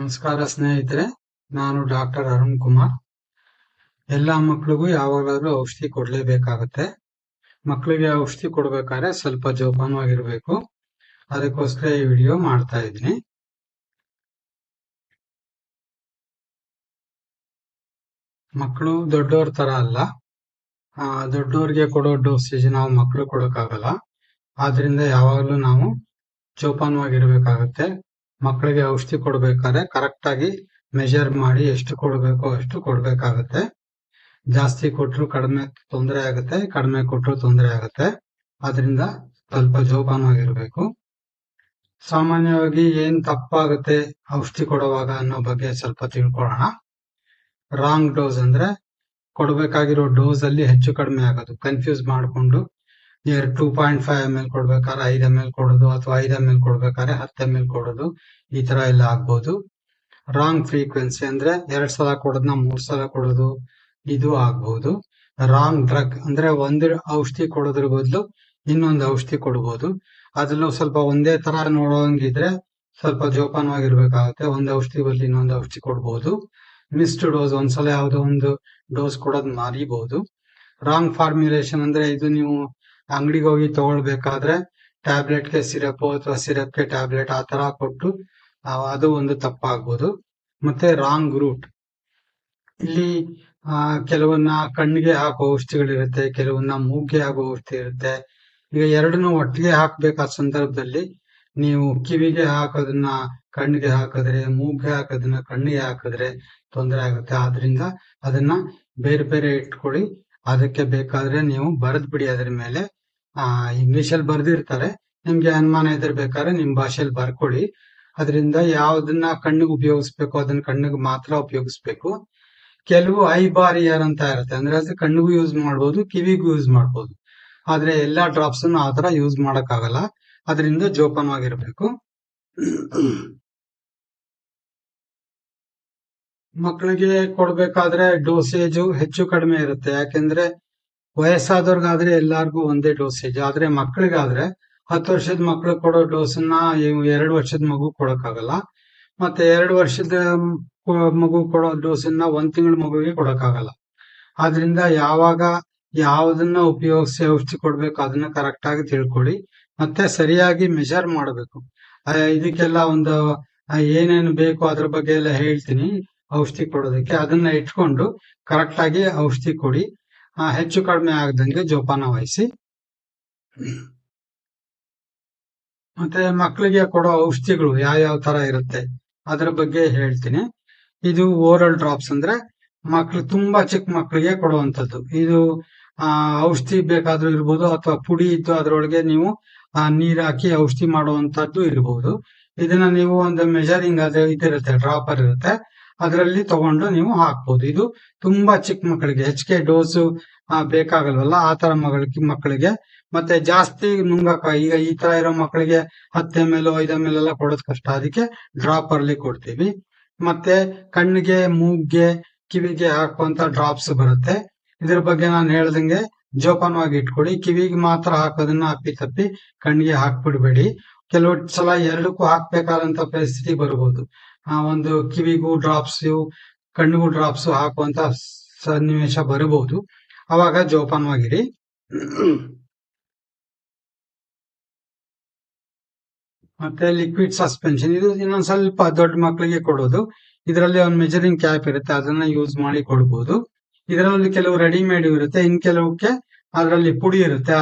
ನಮಸ್ಕಾರ ಸ್ನೇಹಿತರೆ, ನಾನು ಡಾಕ್ಟರ್ ಅರುಣ್ ಕುಮಾರ್. ಎಲ್ಲ ಮಕ್ಕಳಿಗೂ ಯಾವಾಗಲಾದ್ರೂ ಔಷಧಿ ಕೊಡ್ಲೇಬೇಕಾಗತ್ತೆ. ಮಕ್ಕಳಿಗೆ ಔಷಧಿ ಕೊಡ್ಬೇಕಾದ್ರೆ ಸ್ವಲ್ಪ ಜೋಪಾನವಾಗಿರ್ಬೇಕು. ಅದಕ್ಕೋಸ್ಕರ ಈ ವಿಡಿಯೋ ಮಾಡ್ತಾ ಇದ್ದೀನಿ. ಮಕ್ಕಳು ದೊಡ್ಡವ್ರ ತರ ಅಲ್ಲ. ದೊಡ್ಡವ್ರಿಗೆ ಕೊಡೋ ಡೋಸೇಜ್ ನಾವು ಮಕ್ಕಳು ಕೊಡೋಕ್ಕಾಗಲ್ಲ. ಆದ್ರಿಂದ ಯಾವಾಗಲೂ ನಾವು ಜೋಪಾನವಾಗಿರ್ಬೇಕಾಗತ್ತೆ. ಮಕ್ಕಳಿಗೆ ಔಷಧಿ ಕೊಡ್ಬೇಕಾದ್ರೆ ಕರೆಕ್ಟ್ ಆಗಿ ಮೆಜರ್ ಮಾಡಿ ಎಷ್ಟು ಕೊಡ್ಬೇಕು ಅಷ್ಟು ಕೊಡ್ಬೇಕಾಗತ್ತೆ. ಜಾಸ್ತಿ ಕೊಟ್ರು ಕಡಿಮೆ ತೊಂದರೆ ಆಗುತ್ತೆ, ಕಡಿಮೆ ಕೊಟ್ರು ತೊಂದರೆ ಆಗುತ್ತೆ. ಅದರಿಂದ ಸ್ವಲ್ಪ ಜೋಪಾನವಾಗಿರ್ಬೇಕು. ಸಾಮಾನ್ಯವಾಗಿ ಏನ್ ತಪ್ಪಾಗುತ್ತೆ ಔಷಧಿ ಕೊಡುವಾಗ ಅನ್ನೋ ಬಗ್ಗೆ ಸ್ವಲ್ಪ ತಿಳ್ಕೊಳ್ಳೋಣ. ರಾಂಗ್ ಡೋಸ್ ಅಂದ್ರೆ ಕೊಡ್ಬೇಕಾಗಿರೋ ಡೋಸ್ ಅಲ್ಲಿ ಹೆಚ್ಚು ಕಡಿಮೆ ಆಗೋದು, ಕನ್ಫ್ಯೂಸ್ ಮಾಡ್ಕೊಂಡು 2.5 ml ಕೊಡ್ಬೇಕಾದ್ರೆ 5 ml ಕೊಡೋದು, ಅಥವಾ 5 ml ಕೊಡ್ಬೇಕಾದ್ರೆ 10 ml ಕೊಡೋದು, ಈ ತರ ಎಲ್ಲ ಆಗ್ಬೋದು. ರಾಂಗ್ ಫ್ರೀಕ್ವೆನ್ಸಿ ಅಂದ್ರೆ 2 ಸಲ ಕೊಡೋದನ್ನ 3 ಸಲ ಕೊಡೋದು, ಇದು ಆಗ್ಬಹುದು. ರಾಂಗ್ ಡ್ರಗ್ ಅಂದ್ರೆ ಒಂದು ಔಷಧಿ ಕೊಡೋದ್ರ ಬದಲು ಇನ್ನೊಂದು ಔಷಧಿ ಕೊಡ್ಬೋದು. ಅದ್ರಲ್ಲೂ ಸ್ವಲ್ಪ ಒಂದೇ ತರ ನೋಡೋಂಗಿದ್ರೆ ಸ್ವಲ್ಪ ಜೋಪಾನವಾಗಿರ್ಬೇಕಾಗತ್ತೆ. ಒಂದು ಔಷಧಿ ಬದಲು ಇನ್ನೊಂದು ಔಷಧಿ ಕೊಡ್ಬೋದು. ಮಿಸ್ಡ್ ಡೋಸ್, ಒಂದ್ಸಲ ಯಾವುದೋ ಒಂದು ಡೋಸ್ ಕೊಡೋದ್ ಮಾರಿಬಹುದು. ರಾಂಗ್ ಫಾರ್ಮ್ಯುಲೇಷನ್ ಅಂದ್ರೆ ಇದು ನೀವು ಅಂಗಡಿಗೆ ಹೋಗಿ ತಗೊಳ್ಬೇಕಾದ್ರೆ ಟ್ಯಾಬ್ಲೆಟ್ಗೆ ಸಿರಪ್ ಅಥವಾ ಸಿರಪ್ಗೆ ಟ್ಯಾಬ್ಲೆಟ್ ಆ ತರ ಕೊಟ್ಟು ಅದು ಒಂದು ತಪ್ಪಾಗ್ಬೋದು. ಮತ್ತೆ ರಾಂಗ್ ರೂಟ್, ಇಲ್ಲಿ ಕೆಲವನ್ನ ಕಣ್ಣಿಗೆ ಹಾಕೋ ಔಷಧಿಗಳಿರುತ್ತೆ, ಕೆಲವನ್ನ ಮೂಗ್ಗೆ ಹಾಕೋ ಔಷಧಿ ಇರುತ್ತೆ. ಈಗ ಎರಡನ್ನೂ ಒಟ್ಟಿಗೆ ಹಾಕ್ಬೇಕಾದ ಸಂದರ್ಭದಲ್ಲಿ ನೀವು ಕಿವಿಗೆ ಹಾಕೋದನ್ನ ಕಣ್ಣಿಗೆ ಹಾಕಿದ್ರೆ, ಮೂಗ್ಗೆ ಹಾಕೋದನ್ನ ಕಣ್ಣಿಗೆ ಹಾಕಿದ್ರೆ ತೊಂದರೆ ಆಗುತ್ತೆ. ಆದ್ರಿಂದ ಅದನ್ನ ಬೇರೆ ಬೇರೆ ಇಟ್ಕೊಳ್ಳಿ. ಅದಕ್ಕೆ ಬೇಕಾದ್ರೆ ನೀವು ಬರೆದ್ ಬಿಡಿ. ಅದ್ರ ಮೇಲೆ ಇಂಗ್ಲಿಷ್ ಅಲ್ಲಿ ಬರ್ದಿರ್ತಾರೆ, ನಿಮ್ಗೆ ಅನುಮಾನ ಇದ್ರೆ ಬೇಕಾದ್ರೆ ನಿಮ್ ಭಾಷೆಯಲ್ಲಿ ಬರ್ಕೊಳ್ಳಿ. ಅದರಿಂದ ಯಾವ್ದನ್ನ ಕಣ್ಣಿಗೆ ಉಪಯೋಗಿಸ್ಬೇಕು ಅದನ್ನ ಕಣ್ಣಿಗೆ ಮಾತ್ರ ಉಪಯೋಗಿಸ್ಬೇಕು. ಕೆಲವು ಐ ಬಾರಿಯರ್ ಅಂತ ಇರುತ್ತೆ, ಅಂದ್ರೆ ಅದು ಕಣ್ಣಿಗೂ ಯೂಸ್ ಮಾಡ್ಬೋದು, ಕಿವಿಗೂ ಯೂಸ್ ಮಾಡ್ಬೋದು. ಆದ್ರೆ ಎಲ್ಲಾ ಡ್ರಾಪ್ಸ್ ಆತರ ಯೂಸ್ ಮಾಡಕ್ ಆಗಲ್ಲ. ಅದರಿಂದ ಜೋಪಾನವಾಗಿರ್ಬೇಕು. ಮಕ್ಕಳಿಗೆ ಕೊಡ್ಬೇಕಾದ್ರೆ ಡೋಸೇಜು ಹೆಚ್ಚು ಕಡಿಮೆ ಇರುತ್ತೆ. ಯಾಕೆಂದ್ರೆ ವಯಸ್ಸಾದವ್ರಿಗಾದ್ರೆ ಎಲ್ಲಾರ್ಗೂ ಒಂದೇ ಡೋಸೇಜ್, ಆದ್ರೆ ಮಕ್ಕಳಿಗಾದ್ರೆ 10 ವರ್ಷದ ಮಕ್ಳು ಕೊಡೋ ಡೋಸನ್ನ 2 ವರ್ಷದ ಮಗು ಕೊಡಕ್ಕಾಗಲ್ಲ. ಮತ್ತೆ 2 ವರ್ಷದ ಮಗು ಕೊಡೋ ಡೋಸನ್ನ 1 ತಿಂಗಳ ಮಗುವಿಗೆ ಕೊಡಕ್ಕಾಗಲ್ಲ. ಆದ್ರಿಂದ ಯಾವಾಗ ಯಾವ್ದನ್ನ ಉಪಯೋಗಿಸಿ ಔಷಧಿ ಕೊಡ್ಬೇಕು ಅದನ್ನ ಕರೆಕ್ಟ್ ಆಗಿ ತಿಳ್ಕೊಳ್ಳಿ. ಮತ್ತೆ ಸರಿಯಾಗಿ ಮೆಜರ್ ಮಾಡಬೇಕು. ಇದಕ್ಕೆಲ್ಲ ಒಂದು ಏನೇನು ಬೇಕು ಅದ್ರ ಬಗ್ಗೆ ಎಲ್ಲ ಹೇಳ್ತೀನಿ ಔಷಧಿ ಕೊಡೋದಕ್ಕೆ. ಅದನ್ನ ಇಟ್ಕೊಂಡು ಕರೆಕ್ಟ್ ಆಗಿ ಔಷಧಿ ಕೊಡಿ. ಹೆಚ್ಚು ಕಡಿಮೆ ಆಗದಂಗೆ ಜೋಪಾನ ವಹಿಸಿ. ಮತ್ತೆ ಮಕ್ಕಳಿಗೆ ಕೊಡೋ ಔಷಧಿಗಳು ಯಾವ ತರ ಇರುತ್ತೆ ಅದ್ರ ಬಗ್ಗೆ ಹೇಳ್ತೀನಿ. ಇದು ಓರಲ್ ಡ್ರಾಪ್ಸ್ ಅಂದ್ರೆ ಮಕ್ಳು ತುಂಬಾ ಚಿಕ್ಕ ಮಕ್ಕಳಿಗೆ ಕೊಡುವಂತದ್ದು. ಇದು ಔಷಧಿ ಬೇಕಾದ್ರೂ ಇರ್ಬೋದು, ಅಥವಾ ಪುಡಿ ಇದ್ದು ಅದ್ರೊಳಗೆ ನೀವು ನೀರ್ ಹಾಕಿ ಔಷಧಿ ಮಾಡುವಂತದ್ದು ಇರಬಹುದು. ಇದನ್ನ ನೀವು ಒಂದು ಮೆಜರಿಂಗ್ ಇದಿರುತ್ತೆ, ಡ್ರಾಪರ್ ಇರುತ್ತೆ, ಅದರಲ್ಲಿ ತಗೊಂಡು ನೀವು ಹಾಕ್ಬೋದು. ಇದು ತುಂಬಾ ಚಿಕ್ಕ ಮಕ್ಕಳಿಗೆ, ಹೆಚ್ಚಿಗೆ ಡೋಸು ಬೇಕಾಗಲ್ವಲ್ಲ ಆ ತರ ಮಕ್ಕಳಿಗೆ. ಮತ್ತೆ ಜಾಸ್ತಿ ನುಂಗಕ, ಈಗ ಈ ತರ ಇರೋ ಮಕ್ಕಳಿಗೆ 10 ml 5 ml ಎಲ್ಲ ಕೊಡೋದ್ ಕಷ್ಟ, ಅದಕ್ಕೆ ಡ್ರಾಪರ್ ಅಲ್ಲಿ ಕೊಡ್ತೀವಿ. ಮತ್ತೆ ಕಣ್ಣಿಗೆ, ಮೂಗ್ಗೆ, ಕಿವಿಗೆ ಹಾಕುವಂತ ಡ್ರಾಪ್ಸ್ ಬರುತ್ತೆ. ಇದ್ರ ಬಗ್ಗೆ ನಾನು ಹೇಳ್ದಂಗೆ ಜೋಪಾನವಾಗಿ ಇಟ್ಕೊಳ್ಳಿ. ಕಿವಿಗೆ ಮಾತ್ರ ಹಾಕೋದನ್ನ ಅಪ್ಪಿ ಕಣ್ಣಿಗೆ ಹಾಕ್ಬಿಡ್ಬೇಡಿ. ಕೆಲವು ಸಲ ಎರಡಕ್ಕೂ ಹಾಕ್ಬೇಕಾದಂತ ಪರಿಸ್ಥಿತಿ ಬರ್ಬೋದು. ಒಂದು ಕಿವಿಗೂ ಡ್ರಾಪ್ಸ್, ಕಣ್ಣಿಗೂ ಡ್ರಾಪ್ಸ್ ಹಾಕುವಂತ ಸನ್ನಿವೇಶ ಬರಬಹುದು. ಅವಾಗ ಜೋಪಾನವಾಗಿರಿ. ಮತ್ತೆ ಲಿಕ್ವಿಡ್ ಸಸ್ಪೆನ್ಷನ್, ಇದು ಇನ್ನೊಂದ್ ಸ್ವಲ್ಪ ದೊಡ್ಡ ಮಕ್ಕಳಿಗೆ ಕೊಡೋದು. ಇದರಲ್ಲಿ ಒಂದು ಮೆಜರಿಂಗ್ ಕ್ಯಾಪ್ ಇರುತ್ತೆ, ಅದನ್ನ ಯೂಸ್ ಮಾಡಿ ಕೊಡ್ಬೋದು. ಇದರಲ್ಲಿ ಕೆಲವು ರೆಡಿಮೇಡ್ ಇರುತ್ತೆ, ಇನ್ ಕೆಲವಕ್ಕೆ ಅದರಲ್ಲಿ ಪುಡಿ ಇರುತ್ತೆ.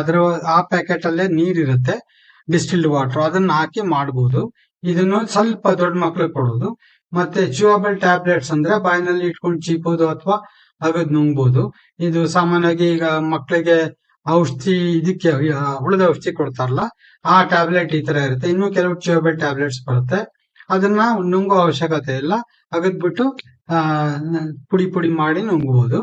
ಆ ಪ್ಯಾಕೆಟ್ ಅಲ್ಲೇ ನೀರ್ ಇರುತ್ತೆ, ಡಿಸ್ಟಿಲ್ಡ್ ವಾಟರ್, ಅದನ್ನ ಹಾಕಿ ಮಾಡಬಹುದು. ಇದನ್ನು ಸ್ವಲ್ಪ ದೊಡ್ಡ ಮಕ್ಳಿಗೆ ಕೊಡೋದು. ಮತ್ತೆ ಚ್ಯೂಯಬಲ್ ಟ್ಯಾಬ್ಲೆಟ್ಸ್ ಅಂದ್ರೆ ಬಾಯಿನಲ್ಲಿ ಇಟ್ಕೊಂಡು ಚೀಪೋದು ಅಥವಾ ಅಗದ್ ನುಂಗ್ಬೋದು. ಇದು ಸಾಮಾನ್ಯವಾಗಿ ಈಗ ಮಕ್ಕಳಿಗೆ ಔಷಧಿ, ಇದಕ್ಕೆ ಹುಳದ ಔಷಧಿ ಕೊಡ್ತಾರಲ್ಲ ಆ ಟ್ಯಾಬ್ಲೆಟ್ ಈ ತರ ಇರುತ್ತೆ. ಇನ್ನು ಕೆಲವು ಚ್ಯೂಯಬಲ್ ಟ್ಯಾಬ್ಲೆಟ್ಸ್ ಬರುತ್ತೆ, ಅದನ್ನ ನುಂಗೋ ಅವಶ್ಯಕತೆ ಇಲ್ಲ, ಅಗದ್ಬಿಟ್ಟು ಪುಡಿ ಮಾಡಿ ನುಂಗಬಹುದು.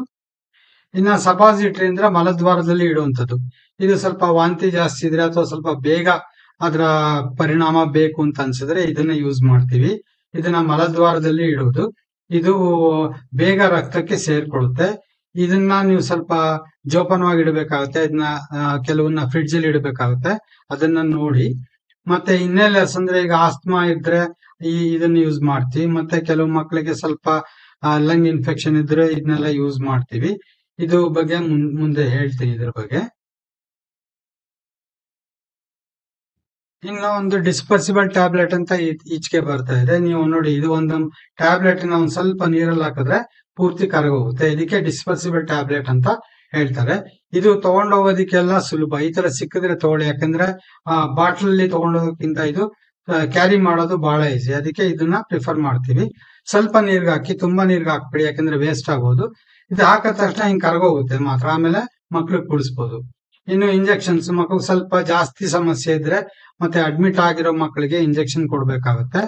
ಇನ್ನ ಸಪಾಸಿಟ್ರಿ ಅಂದ್ರೆ ಮಲದ್ವಾರದಲ್ಲಿ ಇಡುವಂತದ್ದು. ಇದು ಸ್ವಲ್ಪ ವಾಂತಿ ಜಾಸ್ತಿ ಇದ್ರೆ ಅಥವಾ ಸ್ವಲ್ಪ ಬೇಗ ಅದರ ಪರಿಣಾಮ ಬೇಕು ಅಂತ ಅನ್ಸಿದ್ರೆ ಇದನ್ನ ಯೂಸ್ ಮಾಡ್ತೀವಿ. ಇದನ್ನ ಮಲದ್ವಾರದಲ್ಲಿ ಇಡುವುದು. ಇದು ಬೇಗ ರಕ್ತಕ್ಕೆ ಸೇರ್ಕೊಳ್ಳುತ್ತೆ. ಇದನ್ನ ನೀವು ಸ್ವಲ್ಪ ಜೋಪಾನವಾಗಿ ಇಡಬೇಕಾಗುತ್ತೆ. ಇದನ್ನ ಕೆಲವನ್ನ ಫ್ರಿಡ್ಜ್ ಅಲ್ಲಿ ಇಡಬೇಕಾಗುತ್ತೆ. ಅದನ್ನ ನೋಡಿ ಮತ್ತೆ ಇನ್ನೇಲರ್ಸ್ ಅಂದ್ರೆ ಈಗ ಆಸ್ತಮಾ ಇದ್ರೆ ಇದನ್ನ ಯೂಸ್ ಮಾಡ್ತೀವಿ. ಮತ್ತೆ ಕೆಲವು ಮಕ್ಕಳಿಗೆ ಸ್ವಲ್ಪ ಲಂಗ್ ಇನ್ಫೆಕ್ಷನ್ ಇದ್ರೆ ಇದನ್ನೆಲ್ಲ ಯೂಸ್ ಮಾಡ್ತೀವಿ. ಇದು ಬಗ್ಗೆ ಮುಂದೆ ಹೇಳ್ತೀನಿ ಇದ್ರ ಬಗ್ಗೆ. ಇನ್ನು ಒಂದು ಡಿಸ್ಪರ್ಸಿಬಲ್ ಟ್ಯಾಬ್ಲೆಟ್ ಅಂತ ಈಚೆಗೆ ಬರ್ತಾ ಇದೆ. ನೀವು ನೋಡಿ, ಇದು ಒಂದು ಟ್ಯಾಬ್ಲೆಟ್ ನ ಒಂದ್ ಸ್ವಲ್ಪ ನೀರಲ್ಲಿ ಹಾಕಿದ್ರೆ ಪೂರ್ತಿ ಕರಗೋಗುತ್ತೆ. ಇದಕ್ಕೆ ಡಿಸ್ಪರ್ಸಿಬಲ್ ಟ್ಯಾಬ್ಲೆಟ್ ಅಂತ ಹೇಳ್ತಾರೆ. ಇದು ತಗೊಂಡೋಗೋದಕ್ಕೆಲ್ಲ ಸುಲಭ. ಈ ತರ ಸಿಕ್ಕಿದ್ರೆ ತಗೊಳ್ಳಿ, ಯಾಕಂದ್ರೆ ಬಾಟ್ಲ್ ಅಲ್ಲಿ ತಗೊಂಡೋಗೋಕ್ಕಿಂತ ಇದು ಕ್ಯಾರಿ ಮಾಡೋದು ಬಹಳ ಈಸಿ. ಅದಕ್ಕೆ ಇದನ್ನ ಪ್ರಿಫರ್ ಮಾಡ್ತೀವಿ. ಸ್ವಲ್ಪ ನೀರ್ಗೆ ಹಾಕಿ, ತುಂಬಾ ನೀರ್ಗೆ ಹಾಕ್ಬೇಡಿ, ಯಾಕಂದ್ರೆ ವೇಸ್ಟ್ ಆಗೋದು. ಇದು ಹಾಕಿದ ತಕ್ಷಣ ಹಿಂಗ್ ಕರಗೋಗುತ್ತೆ ಮಾತ್ರ. ಆಮೇಲೆ ಮಕ್ಳಿಗೆ ಕುಡಿಸ್ಬೋದು. ಇನ್ನು ಇಂಜೆಕ್ಷನ್ಸ್, ಮಕ್ಕಳು ಸ್ವಲ್ಪ ಜಾಸ್ತಿ ಸಮಸ್ಯೆ ಇದ್ರೆ ಮತ್ತೆ ಅಡ್ಮಿಟ್ ಆಗಿರೋ ಮಕ್ಕಳಿಗೆ ಇಂಜೆಕ್ಷನ್ ಕೊಡ್ಬೇಕಾಗುತ್ತೆ.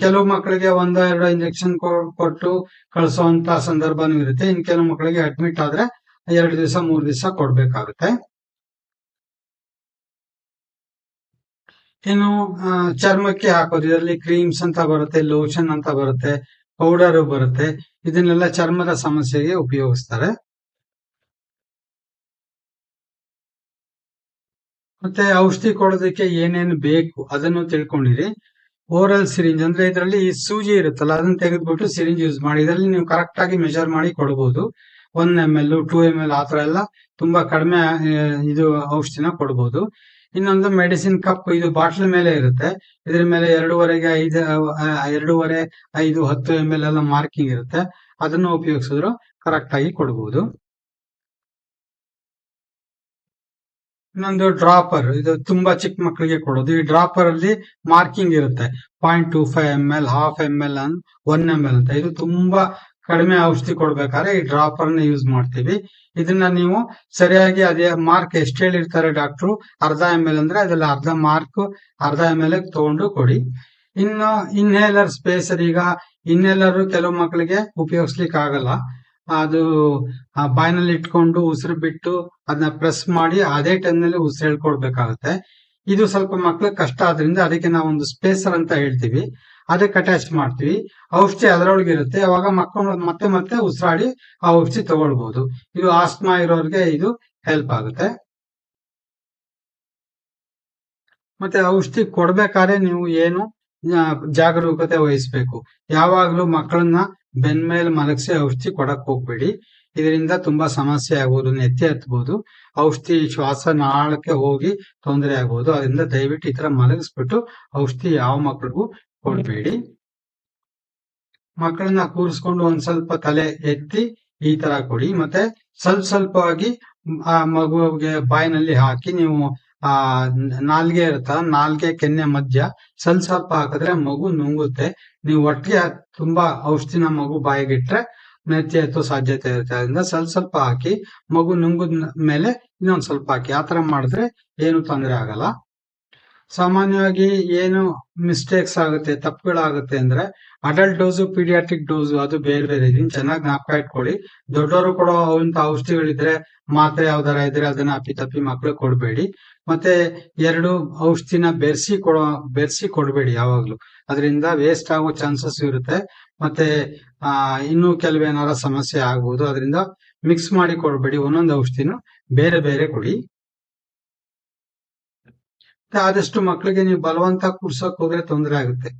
ಕೆಲವು ಮಕ್ಕಳಿಗೆ ಎರಡು ಇಂಜೆಕ್ಷನ್ ಕೊಟ್ಟು ಕಳಿಸುವಂತ ಸಂದರ್ಭನೂ ಇರುತ್ತೆ. ಇನ್ನು ಕೆಲವು ಮಕ್ಕಳಿಗೆ ಅಡ್ಮಿಟ್ ಆದ್ರೆ 2 ದಿವಸ 3 ದಿವಸ ಕೊಡ್ಬೇಕಾಗುತ್ತೆ. ಇನ್ನು ಚರ್ಮಕ್ಕೆ ಹಾಕೋದು, ಇದರಲ್ಲಿ ಕ್ರೀಮ್ಸ್ ಅಂತ ಬರುತ್ತೆ, ಲೋಷನ್ ಅಂತ ಬರುತ್ತೆ, ಪೌಡರ್ ಬರುತ್ತೆ. ಇದನ್ನೆಲ್ಲ ಚರ್ಮದ ಸಮಸ್ಯೆಗೆ ಉಪಯೋಗಿಸ್ತಾರೆ. ಮತ್ತೆ ಔಷಧಿ ಕೊಡೋದಕ್ಕೆ ಏನೇನು ಬೇಕು ಅದನ್ನು ತಿಳ್ಕೊಂಡಿರಿ. ಓರಲ್ ಸಿರಿಂಜ್ ಅಂದ್ರೆ ಇದರಲ್ಲಿ ಈ ಸೂಜಿ ಇರುತ್ತಲ್ಲ, ಅದನ್ನ ತೆಗೆದ್ಬಿಟ್ಟು ಸಿರಿಂಜ್ ಯೂಸ್ ಮಾಡಿ. ಇದರಲ್ಲಿ ನೀವು ಕರೆಕ್ಟ್ ಆಗಿ ಮೆಜರ್ ಮಾಡಿ ಕೊಡಬಹುದು. 1 ml 2 ml ಆತರ ಎಲ್ಲ ತುಂಬಾ ಕಡಿಮೆ ಇದು ಔಷಧಿನ ಕೊಡಬಹುದು. ಇನ್ನೊಂದು ಮೆಡಿಸಿನ್ ಕಪ್, ಇದು ಬಾಟ್ಲ್ ಮೇಲೆ ಇರುತ್ತೆ. ಇದ್ರ ಮೇಲೆ 2.5 5 10 ml ಎಲ್ಲ ಮಾರ್ಕಿಂಗ್ ಇರುತ್ತೆ. ಅದನ್ನು ಉಪಯೋಗಿಸಿದ್ರು ಕರೆಕ್ಟ್ ಆಗಿ ಕೊಡಬಹುದು. ಇನ್ನೊಂದು ಡ್ರಾಪರ್, ಇದು ತುಂಬಾ ಚಿಕ್ಕ ಮಕ್ಕಳಿಗೆ ಕೊಡೋದು. ಈ ಡ್ರಾಪರ್ ಅಲ್ಲಿ ಮಾರ್ಕಿಂಗ್ ಇರುತ್ತೆ, 0.25 ml, 1/2 ml, 1 ml ಅಂತ. ಇದು ತುಂಬಾ ಕಡಿಮೆ ಔಷಧಿ ಕೊಡ್ಬೇಕಾದ್ರೆ ಈ ಡ್ರಾಪರ್ ನ ಯೂಸ್ ಮಾಡ್ತೀವಿ. ಇದನ್ನ ನೀವು ಸರಿಯಾಗಿ ಅದೇ ಮಾರ್ಕ್ ಎಷ್ಟು ಹೇಳಿರ್ತಾರೆ ಡಾಕ್ಟ್ರು, 1/2 ml ಅಂದ್ರೆ ಅದ್ರಲ್ಲಿ ಅರ್ಧ ml ತಗೊಂಡು ಕೊಡಿ. ಇನ್ನು ಇನ್ಹೇಲರ್ ಸ್ಪೇಸರ್, ಈಗ ಇನ್ಹೇಲರ್ ಕೆಲವು ಮಕ್ಕಳಿಗೆ ಉಪಯೋಗಿಸ್ಲಿಕ್ಕೆ ಆಗಲ್ಲ. ಅದು ಬಾಯಿನಲ್ಲಿ ಇಟ್ಕೊಂಡು ಉಸಿರು ಬಿಟ್ಟು ಅದನ್ನ ಪ್ರೆಸ್ ಮಾಡಿ ಅದೇ ಟೈಮ್ ನಲ್ಲಿ ಉಸಿರು ಹೇಳ್ಕೊಡ್ಬೇಕಾಗುತ್ತೆ. ಇದು ಸ್ವಲ್ಪ ಮಕ್ಳಿಗೆ ಕಷ್ಟ ಆದ್ರಿಂದ ಅದಕ್ಕೆ ನಾವೊಂದು ಸ್ಪೇಸರ್ ಅಂತ ಹೇಳ್ತೀವಿ, ಅದಕ್ಕೆ ಅಟ್ಯಾಚ್ ಮಾಡ್ತೀವಿ. ಔಷಧಿ ಅದರೊಳಗೆ ಇರುತ್ತೆ. ಅವಾಗ ಮಕ್ಕಳು ಮತ್ತೆ ಉಸಿರಾಡಿ ಆ ಔಷಧಿ ತಗೊಳ್ಬಹುದು. ಇದು ಆಸ್ತಮಾ ಇರೋರಿಗೆ ಇದು ಹೆಲ್ಪ್ ಆಗುತ್ತೆ. ಮತ್ತೆ ಔಷಧಿ ಕೊಡ್ಬೇಕಾದ್ರೆ ನೀವು ಏನು ಜಾಗರೂಕತೆ ವಹಿಸ್ಬೇಕು. ಯಾವಾಗ್ಲೂ ಮಕ್ಕಳನ್ನ ಬೆನ್ ಮೇಲೆ ಮಲಗಿಸಿ ಔಷಧಿ ಕೊಡಕ್ ಹೋಗ್ಬೇಡಿ. ಇದರಿಂದ ತುಂಬಾ ಸಮಸ್ಯೆ ಆಗ್ಬೋದು, ನೆತ್ತಿ ಹತ್ಬಹುದು, ಔಷಧಿ ಶ್ವಾಸನಾಳಕ್ಕೆ ಹೋಗಿ ತೊಂದರೆ ಆಗ್ಬೋದು. ಅದರಿಂದ ದಯವಿಟ್ಟು ಈ ತರ ಮಲಗಿಸ್ಬಿಟ್ಟು ಔಷಧಿ ಯಾವ ಮಕ್ಕಳಿಗೂ ಕೊಡ್ಬೇಡಿ. ಮಕ್ಕಳನ್ನ ಕೂರಿಸ್ಕೊಂಡು ಒಂದ್ ಸ್ವಲ್ಪ ತಲೆ ಎತ್ತಿ ಈ ತರ ಕೊಡಿ. ಮತ್ತೆ ಸ್ವಲ್ಪವಾಗಿ ಆ ಮಗುವಿಗೆ ಬಾಯಿನಲ್ಲಿ ಹಾಕಿ, ನೀವು ನಾಲ್ಗೆ ಇರುತ್ತಲ್ಲ, ನಾಲ್ಗೆ ಕೆನ್ನೆ ಮಧ್ಯ ಸ್ವಲ್ಪ ಹಾಕಿದ್ರೆ ಮಗು ನುಂಗುತ್ತೆ. ನೀವು ಒಟ್ಟಿಗೆ ತುಂಬಾ ಔಷಧಿನ ಮಗು ಬಾಯಿಗಿಟ್ರೆ ನೆತ್ತಿ ಹತ್ತೋ ಸಾಧ್ಯತೆ ಇರುತ್ತೆ. ಅದರಿಂದ ಸ್ವಲ್ಪ ಹಾಕಿ, ಮಗು ನುಂಗಿದ ಮೇಲೆ ಇನ್ನೊಂದ್ ಸ್ವಲ್ಪ ಹಾಕಿ. ಆತರ ಮಾಡಿದ್ರೆ ಏನು ತೊಂದರೆ ಆಗಲ್ಲ. ಸಾಮಾನ್ಯವಾಗಿ ಏನು ಮಿಸ್ಟೇಕ್ಸ್ ಆಗುತ್ತೆ, ತಪ್ಪುಗಳಾಗುತ್ತೆ ಅಂದ್ರೆ ಅಡಲ್ಟ್ ಡೋಸು, ಪೀಡಿಯಾಟ್ರಿಕ್ ಡೋಸು ಅದು ಬೇರೆ ಬೇರೆ. ಇದನ್ನ ಚೆನ್ನಾಗಿ ಜ್ಞಾಪಕ ಇಟ್ಕೊಳ್ಳಿ. ದೊಡ್ಡವರು ಕೊಡೋ ಔಷಧಿಗಳಿದ್ರೆ, ಮಾತ್ರೆ ಯಾವ್ದಾರ ಇದ್ರೆ ಅದನ್ನ ಅಪ್ಪಿ ಮಕ್ಳು ಕೊಡ್ಬೇಡಿ. ಮತ್ತೆ 2 ಔಷಧಿನ ಬೆರೆಸಿ ಕೊಡ್ಬೇಡಿ ಯಾವಾಗ್ಲೂ. ಅದರಿಂದ ವೇಸ್ಟ್ ಆಗೋ ಚಾನ್ಸಸ್ ಇರುತ್ತೆ. ಮತ್ತೆ ಇನ್ನೂ ಕೆಲವೇನಾರ ಸಮಸ್ಯೆ ಆಗ್ಬೋದು. ಅದರಿಂದ ಮಿಕ್ಸ್ ಮಾಡಿ ಕೊಡ್ಬೇಡಿ. ಒಂದೊಂದು ಔಷಧಿನೂ ಬೇರೆ ಬೇರೆ ಕೊಡಿ. ಆದಷ್ಟು ಮಕ್ಕಳಿಗೆ ನೀವು ಬಲವಂತ ಕುಡ್ಸಕ್ ಹೋದ್ರೆ ತೊಂದರೆ ಆಗುತ್ತೆ.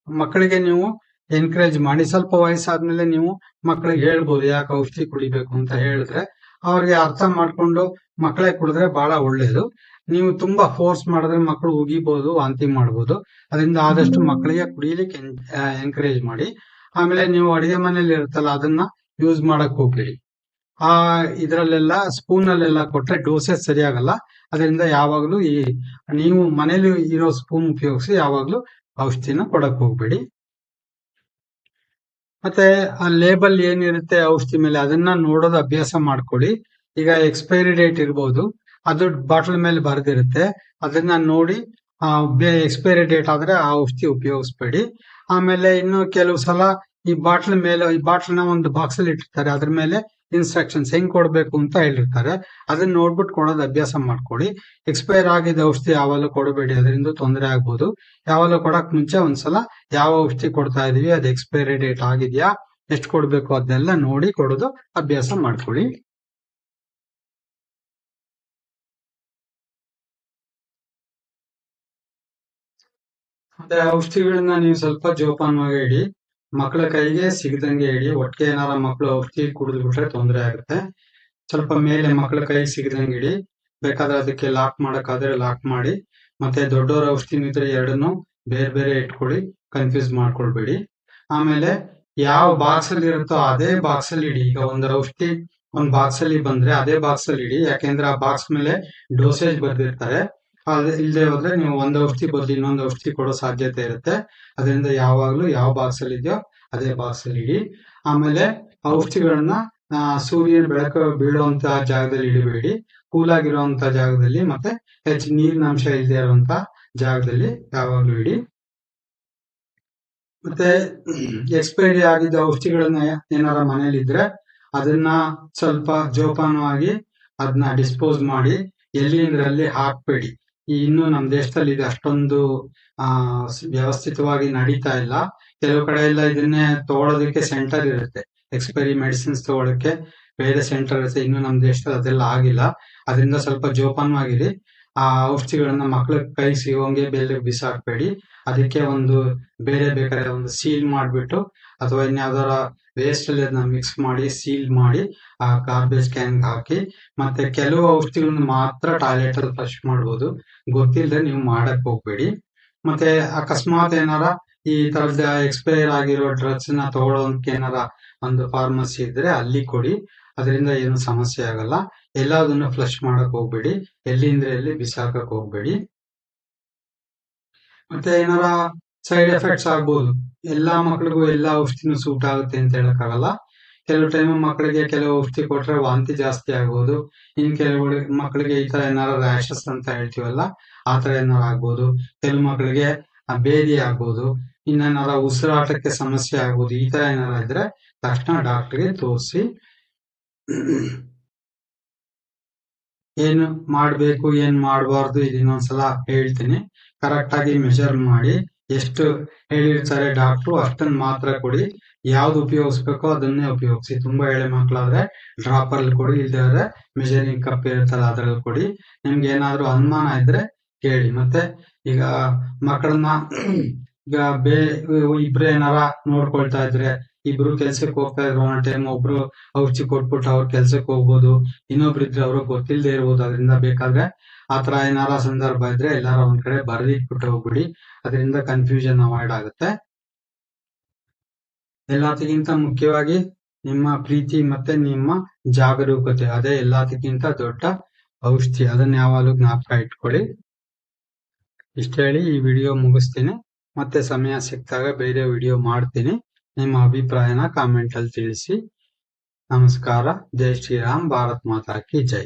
ಮಕ್ಕಳಿಗೆ ನೀವು ಎನ್ಕರೇಜ್ ಮಾಡಿ. ಸ್ವಲ್ಪ ವಯಸ್ಸಾದ್ಮೇಲೆ ನೀವು ಮಕ್ಕಳಿಗೆ ಹೇಳ್ಬೋದು ಯಾಕೆ ಔಷಧಿ ಕುಡಿಬೇಕು ಅಂತ ಹೇಳಿದ್ರೆ ಅವ್ರಿಗೆ ಅರ್ಥ ಮಾಡ್ಕೊಂಡು ಮಕ್ಕಳೇ ಕುಡಿದ್ರೆ ಬಹಳ ಒಳ್ಳೇದು. ನೀವು ತುಂಬಾ ಫೋರ್ಸ್ ಮಾಡಿದ್ರೆ ಮಕ್ಕಳು ಉಗಿಬಹುದು, ವಾಂತಿ ಮಾಡಬಹುದು. ಅದರಿಂದ ಆದಷ್ಟು ಮಕ್ಕಳಿಗೆ ಕುಡಿಯಲಿಕ್ಕೆ ಎನ್ಕರೇಜ್ ಮಾಡಿ. ಆಮೇಲೆ ನೀವು ಅಡಿಗೆ ಮನೇಲಿ ಇರುತ್ತಲ್ಲ, ಅದನ್ನ ಯೂಸ್ ಮಾಡಕ್ ಹೋಗ್ಬೇಡಿ. ಇದ್ರಲ್ಲೆಲ್ಲ ಸ್ಪೂನ್ ಅಲ್ಲೆಲ್ಲ ಕೊಟ್ರೆ ಡೋಸೇಜ್ ಸರಿಯಾಗಲ್ಲ. ಅದರಿಂದ ಯಾವಾಗ್ಲೂ ನೀವು ಮನೇಲಿ ಇರೋ ಸ್ಪೂನ್ ಉಪಯೋಗಿಸಿ ಯಾವಾಗ್ಲೂ ಔಷಧಿನ ಕೊಡಕ್ ಹೋಗ್ಬೇಡಿ. ಮತ್ತೆ ಆ ಲೇಬಲ್ ಏನಿರುತ್ತೆ ಔಷಧಿ ಮೇಲೆ ಅದನ್ನ ನೋಡೋದು ಅಭ್ಯಾಸ ಮಾಡ್ಕೊಳ್ಳಿ. ಈಗ ಎಕ್ಸ್ಪೈರಿ ಡೇಟ್ ಇರ್ಬೋದು, ಅದು ಬಾಟಲ್ ಮೇಲೆ ಬರೆದಿರುತ್ತೆ. ಅದನ್ನ ನೋಡಿ ಎಕ್ಸ್ಪೈರಿ ಡೇಟ್ ಆದ್ರೆ ಆ ಔಷಧಿ ಉಪಯೋಗಿಸ್ಬೇಡಿ. ಆಮೇಲೆ ಇನ್ನು ಕೆಲವು ಸಲ ಈ ಬಾಟ್ಲ್ ನ ಒಂದು ಬಾಕ್ಸ್ ಅಲ್ಲಿ ಇಟ್ಟಿರ್ತಾರೆ, ಅದ್ರ ಮೇಲೆ ಇನ್ಸ್ಟ್ರಕ್ಷನ್ಸ್ ಹೆಂಗ್ ಕೊಡ್ಬೇಕು ಅಂತ ಹೇಳಿರ್ತಾರೆ. ಅದನ್ನ ನೋಡ್ಬಿಟ್ಟು ಕೊಡೋದು ಅಭ್ಯಾಸ ಮಾಡ್ಕೊಳ್ಳಿ. ಎಕ್ಸ್ಪೈರ್ ಆಗಿದ್ದ ಔಷಧಿ ಯಾವಾಗಲೂ ಕೊಡಬೇಡಿ, ಅದರಿಂದ ತೊಂದರೆ ಆಗ್ಬೋದು. ಯಾವಾಗಲೂ ಕೊಡಕ್ ಮುಂಚೆ ಒಂದ್ಸಲ ಯಾವ ಔಷಧಿ ಕೊಡ್ತಾ ಇದೀವಿ, ಅದು ಎಕ್ಸ್ಪೈರಿ ಡೇಟ್ ಆಗಿದ್ಯಾ, ಎಷ್ಟು ಕೊಡ್ಬೇಕು ಅದನ್ನೆಲ್ಲ ನೋಡಿ ಕೊಡೋದು ಅಭ್ಯಾಸ ಮಾಡ್ಕೊಳ್ಳಿ. ಮತ್ತೆ ಔಷಧಿಗಳನ್ನ ನೀವು ಸ್ವಲ್ಪ ಜೋಪಾನವಾಗಿ ಇಡಿ. ಮಕ್ಕಳ ಕೈಗೆ ಸಿಗದಂಗೆ ಇಡಿ. ಒಟ್ಟಿಗೆ ಏನಾರ ಮಕ್ಕಳು ಔಷಧಿ ಕುಡಿದು ಬಿಟ್ರೆ ತೊಂದರೆ ಆಗುತ್ತೆ. ಸ್ವಲ್ಪ ಮೇಲೆ ಮಕ್ಕಳ ಕೈಗೆ ಸಿಗದಂಗೆ ಇಡಿ. ಬೇಕಾದ್ರೆ ಅದಕ್ಕೆ ಲಾಕ್ ಮಾಡಕ್ಕಾದ್ರೆ ಲಾಕ್ ಮಾಡಿ. ಮತ್ತೆ ದೊಡ್ಡವರ ಔಷಧಿ ಇದ್ರೆ ಎರಡನ್ನು ಬೇರೆ ಬೇರೆ ಇಟ್ಕೊಳ್ಳಿ, ಕನ್ಫ್ಯೂಸ್ ಮಾಡ್ಕೊಳ್ಬೇಡಿ. ಆಮೇಲೆ ಯಾವ ಬಾಕ್ಸ್ ಅಲ್ಲಿ ಇರುತ್ತೋ ಅದೇ ಬಾಕ್ಸ್ ಅಲ್ಲಿ ಇಡಿ. ಈಗ ಒಂದು ಔಷಧಿ ಒಂದ್ ಬಾಕ್ಸ್ ಅಲ್ಲಿ ಬಂದ್ರೆ ಅದೇ ಬಾಕ್ಸ್ ಅಲ್ಲಿ ಇಡಿ. ಯಾಕೆಂದ್ರೆ ಆ ಬಾಕ್ಸ್ ಮೇಲೆ ಡೋಸೇಜ್ ಬರ್ದಿರ್ತಾರೆ. ಇಲ್ಲದೆ ಹೋದ್ರೆ ನೀವು ಒಂದು ಔಷಧಿ ಬದಲು ಇನ್ನೊಂದು ಔಷಧಿ ಕೊಡೋ ಸಾಧ್ಯತೆ ಇರುತ್ತೆ. ಅದರಿಂದ ಯಾವಾಗ್ಲೂ ಯಾವ ಬಾಕ್ಸ್ ಅಲ್ಲಿ ಇದೆಯೋ ಅದೇ ಬಾಕ್ಸ್ ಅಲ್ಲಿ ಇಡಿ. ಆಮೇಲೆ ಔಷಧಿಗಳನ್ನ ಸೂರ್ಯನ ಬೆಳಕು ಬೀಳುವಂತ ಜಾಗದಲ್ಲಿ ಇಡಬೇಡಿ. ಕೂಲ್ ಆಗಿರುವಂತ ಜಾಗದಲ್ಲಿ ಮತ್ತೆ ಹೆಚ್ಚು ನೀರಿನ ಅಂಶ ಇಲ್ಲದೆ ಇರುವಂತ ಜಾಗದಲ್ಲಿ ಯಾವಾಗ್ಲೂ ಇಡಿ. ಮತ್ತೆ ಎಕ್ಸ್ಪೈರಿ ಆಗಿದ್ದ ಔಷಧಿಗಳನ್ನ ಏನಾರ ಮನೇಲಿ ಇದ್ರೆ ಅದನ್ನ ಸ್ವಲ್ಪ ಜೋಪಾನವಾಗಿ ಅದನ್ನ ಡಿಸ್ಪೋಸ್ ಮಾಡಿ ಎಲ್ಲಿ ಅಂದ್ರೆ ಅಲ್ಲಿ ಹಾಕ್ಬೇಡಿ. ಇನ್ನು ನಮ್ಮ ದೇಶದಲ್ಲಿ ಇದು ಅಷ್ಟೊಂದು ವ್ಯವಸ್ಥಿತವಾಗಿ ನಡೀತಾ ಇಲ್ಲ. ಕೆಲವು ಕಡೆ ಎಲ್ಲ ಇದನ್ನೇ ತಗೊಳೋದಕ್ಕೆ ಸೆಂಟರ್ ಇರುತ್ತೆ. ಎಕ್ಸ್ಪೈರಿ ಮೆಡಿಸಿನ್ಸ್ ತಗೊಳಕ್ಕೆ ಬೇರೆ ಸೆಂಟರ್ ಇರುತ್ತೆ. ಇನ್ನು ನಮ್ಮ ದೇಶದಲ್ಲಿ ಅದೆಲ್ಲ ಆಗಿಲ್ಲ. ಅದರಿಂದ ಸ್ವಲ್ಪ ಜೋಪಾನವಾಗಿರಿ. ಆ ಔಷಧಿಗಳನ್ನ ಮಕ್ಕಳ ಕೈ ಸಿಗೋಂಗೆ ಬೆಲೆ ಬಿಸಾಕ್ಬೇಡಿ. ಅದಕ್ಕೆ ಒಂದು ಬೇರೆ ಬೇಕಾದ್ರೆ ಒಂದು ಸೀಲ್ ಮಾಡ್ಬಿಟ್ಟು ಅಥವಾ ಇನ್ಯಾವ್ದಾರ ವೇಸ್ಟ್ ಅಲ್ಲಿ ಅದನ್ನ ಮಿಕ್ಸ್ ಮಾಡಿ ಸೀಲ್ ಮಾಡಿ ಆ ಗಾರ್ಬೇಜ್ ಕ್ಯಾನ್ ಹಾಕಿ. ಮತ್ತೆ ಕೆಲವು ಔಷಧಿಗಳನ್ನ ಮಾತ್ರ ಟಾಯ್ಲೆಟ್ ಅಲ್ಲಿ ಫ್ಲಶ್ ಮಾಡ್ಬೋದು. ಗೊತ್ತಿಲ್ಲದೆ ನೀವು ಮಾಡಕ್ ಹೋಗ್ಬೇಡಿ. ಮತ್ತೆ ಅಕಸ್ಮಾತ್ ಏನಾರ ಈ ತರದ ಎಕ್ಸ್ಪೈರ್ ಆಗಿರೋ ಡ್ರಗ್ಸ್ ನ ತಗೊಳ್ಳೋಕೆ ಏನಾರ ಒಂದು ಫಾರ್ಮಸಿ ಇದ್ರೆ ಅಲ್ಲಿ ಕೊಡಿ. ಅದರಿಂದ ಏನು ಸಮಸ್ಯೆ ಆಗಲ್ಲ. ಎಲ್ಲದನ್ನು ಫ್ಲಶ್ ಮಾಡಕ್ ಹೋಗ್ಬೇಡಿ. ಎಲ್ಲಿಂದ್ರೆ ಎಲ್ಲಿ ಬಿಸಾಕಕ್ ಹೋಗ್ಬೇಡಿ. ಮತ್ತೆ ಏನಾರ ಸೈಡ್ ಎಫೆಕ್ಟ್ಸ್ ಆಗ್ಬೋದು. ಎಲ್ಲಾ ಮಕ್ಳಿಗೂ ಎಲ್ಲಾ ಔಷಧಿನೂ ಸೂಟ್ ಆಗುತ್ತೆ ಅಂತ ಹೇಳಕ್ಕಾಗಲ್ಲ. ಕೆಲವು ಟೈಮ್ ಮಕ್ಕಳಿಗೆ ಕೆಲವು ಔಷಧಿ ಕೊಟ್ರೆ ವಾಂತಿ ಜಾಸ್ತಿ ಆಗ್ಬೋದು. ಇನ್ ಕೆಲವು ಮಕ್ಕಳಿಗೆ ಈ ತರ ಏನಾರ ರ್ಯಾಷಸ್ ಅಂತ ಹೇಳ್ತೀವಲ್ಲ ಆ ತರ ಏನಾರ ಆಗ್ಬೋದು. ಕೆಲವು ಮಕ್ಕಳಿಗೆ ಬೇದಿ ಆಗ್ಬೋದು. ಇನ್ನೇನಾರ ಉಸಿರಾಟಕ್ಕೆ ಸಮಸ್ಯೆ ಆಗ್ಬೋದು. ಈ ತರ ಏನಾರ ಇದ್ರೆ ತಕ್ಷಣ ಡಾಕ್ಟರ್ಗೆ ತೋರಿಸಿ ಏನು ಮಾಡ್ಬೇಕು ಏನ್ ಮಾಡಬಾರ್ದು ಇನ್ನೊಂದ್ಸಲ ಹೇಳ್ತೀನಿ. ಕರೆಕ್ಟ್ ಆಗಿ ಮೆಜರ್ ಮಾಡಿ ಎಷ್ಟು ಹೇಳಿರ್ತಾರೆ ಡಾಕ್ಟ್ರು ಅಷ್ಟನ್ನ ಮಾತ್ರ ಕೊಡಿ. ಯಾವ್ದು ಉಪಯೋಗಿಸ್ಬೇಕೋ ಅದನ್ನೇ ಉಪಯೋಗಿಸಿ. ತುಂಬಾ ಎಳೆ ಮಕ್ಕಳಾದ್ರೆ ಡ್ರಾಪರ್ ಅಲ್ಲಿ ಕೊಡಿ. ಇಲ್ದಾದ್ರೆ ಮೆಜರಿಂಗ್ ಕಪ್ ಇರುತ್ತಲ್ಲ ಅದ್ರಲ್ಲಿ ಕೊಡಿ. ನಿಮ್ಗೆ ಏನಾದ್ರು ಅನುಮಾನ ಇದ್ರೆ ಕೇಳಿ. ಮತ್ತೆ ಈಗ ಮಕ್ಕಳನ್ನ ಈಗ ಇಬ್ರು ಏನಾರ ನೋಡ್ಕೊಳ್ತಾ ಇದ್ರೆ ಇಬ್ರು ಕೆಲ್ಸಕ್ಕೆ ಹೋಗ್ತಾ ಇದ್ರು ಒಂದ್ ಟೈಮ್ ಒಬ್ರು ಔಷಧಿ ಕೊಟ್ಬಿಟ್ಟು ಅವ್ರ ಕೆಲ್ಸಕ್ಕೆ ಹೋಗ್ಬೋದು. ಇನ್ನೊಬ್ರು ಇದ್ರೆ ಅವ್ರು ಗೊತ್ತಿಲ್ಲದೆ ಇರ್ಬೋದು. ಅದರಿಂದ ಬೇಕಾದ್ರೆ ಆತರ ಏನಾರ ಸಂದರ್ಭ ಇದ್ರೆ ಎಲ್ಲಾರ ಒಂದ್ ಕಡೆ ಬರೆದಿಟ್ಬಿಟ್ಟು ಹೋಗ್ಬಿಡಿ. ಅದರಿಂದ ಕನ್ಫ್ಯೂಷನ್ ಅವಾಯ್ಡ್ ಆಗುತ್ತೆ. ಎಲ್ಲದಕ್ಕಿಂತ ಮುಖ್ಯವಾಗಿ ನಿಮ್ಮ ಪ್ರೀತಿ ಮತ್ತೆ ನಿಮ್ಮ ಜಾಗರೂಕತೆ ಅದೇ ಎಲ್ಲದಕ್ಕಿಂತ ದೊಡ್ಡ ಔಷಧಿ. ಅದನ್ನ ಯಾವಾಗಲೂ ಜ್ಞಾಪಕ ಇಟ್ಕೊಳ್ಳಿ. ಇಷ್ಟ ಹೇಳಿ ಈ ವಿಡಿಯೋ ಮುಗಿಸ್ತೀನಿ. ಮತ್ತೆ ಸಮಯ ಸಿಕ್ತಾಗ ಬೇರೆ ವಿಡಿಯೋ ಮಾಡ್ತೀನಿ. ನಿಮ್ಮ ಅಭಿಪ್ರಾಯನ ಕಾಮೆಂಟ್ ಅಲ್ಲಿ ತಿಳಿಸಿ. ನಮಸ್ಕಾರ. ಜೈ ಶ್ರೀರಾಮ್. ಭಾರತ್ ಮಾತಾ ಕಿ ಜೈ.